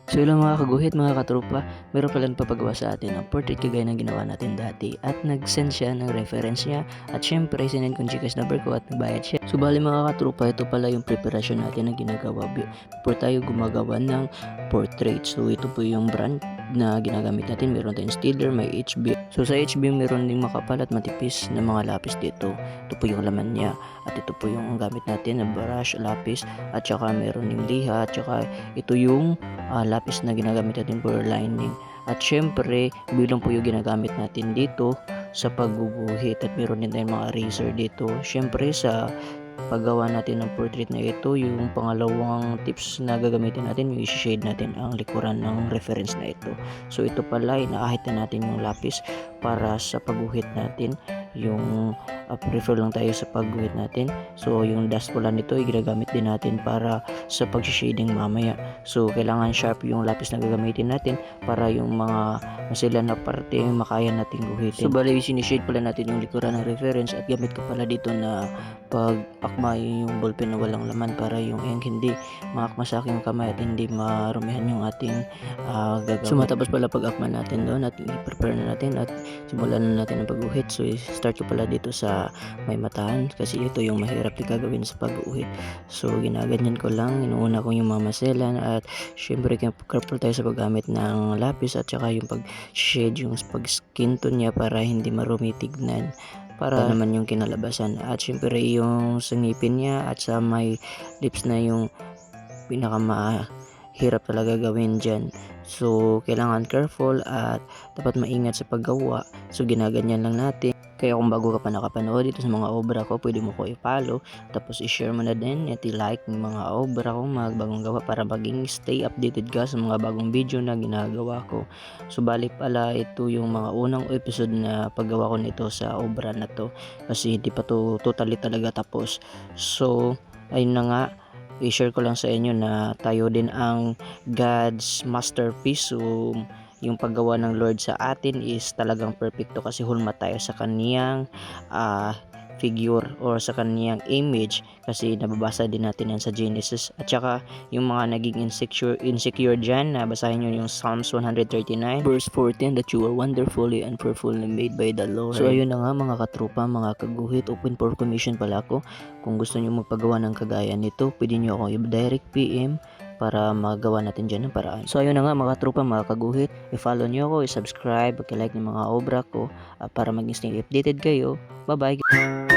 So yun lang mga kaguhit, mga katrupa, meron palang papagawa sa atin ng portrait kagaya ng ginawa natin dati at nag-send siya ng reference niya at syempre sinend ko yung Gcash number ko at nagbayad siya. So bali mga katrupa, ito pala yung preparasyon natin na ginagawa before tayo gumagawa ng portrait. So ito po yung brand na ginagamit natin, meron tayong Staedtler, may HB. So sa HB meron ding makapal at matipis na mga lapis dito. Ito po yung laman niya at ito po yung gamit natin na brush, lapis at saka meron ding liha at saka ito yung lapis na ginagamit natin for lining. At syempre, bilang po yung ginagamit natin dito sa pagguguhit at meron din tayong mga eraser dito. Syempre sa paggawa natin ng portrait na ito, yung pangalawang tips na gagamitin natin, yung i-shade natin ang likuran ng reference na ito. So ito pala, inaahit na natin yung lapis para sa pagguhit natin. Yung prefer lang tayo sa pagguhit natin. So yung dust pula nito ay ginagamit din natin para sa pag-shading mamaya. So kailangan sharp yung lapis na gagamitin natin para yung mga masilan na parte makaya natin guhitin. So bali sinishade pala natin yung likuran ng reference at gamit ko pala dito na pag-akma yung ballpen na walang laman para yung ink hindi maakma sa aking kamay at hindi marumihan yung ating gagawin. So matapos pala pag-akma natin doon at i-prepare na natin at simulan na natin ang pag-uhit. So start ko pala dito sa may matahan kasi ito yung mahirap na gagawin sa pag-uhit. So ginaganyan ko lang, inuuna ko yung mga maselan at syempre careful tayo sa paggamit ng lapis at saka yung pag-shade, yung pag-skin tone niya para hindi marumi tignan, para naman yung kinalabasan. At syempre yung sa ngipin niya at sa may lips na yung pinakamahirap talaga gawin dyan. So kailangan careful at dapat maingat sa paggawa. So ginaganyan lang natin. Kaya kung bago ka pa nakapanood dito sa mga obra ko, pwede mo ko i-follow. Tapos i-share mo na din at i-like ng mga obra ko, mga bagong gawa para maging stay updated ka sa mga bagong video na ginagawa ko. So balik pala ito yung mga unang episode na paggawa ko nito sa obra na to. Kasi hindi pa to totally talaga tapos. So ayun na nga, i-share ko lang sa inyo na tayo din ang God's masterpiece. So yung paggawa ng Lord sa atin is talagang perfecto kasi hulma tayo sa kaniyang figure or sa kaniyang image kasi nababasa din natin yan sa Genesis. At saka yung mga naging insecure dyan, basahin nyo yung Psalms 139 verse 14 that you are wonderfully and fearfully made by the Lord. So ayun na nga mga katrupa, mga kaguhit, open for commission pala ako. Kung gusto nyo magpagawa ng kagaya nito, pwede nyo ako i-direct PM para magawa natin dyan ng paraan. So ayun na nga mga tropa, mga kaguhit, i-follow nyo ako, i-subscribe, i-like ng mga obra ko para maging stay updated kayo. Bye bye!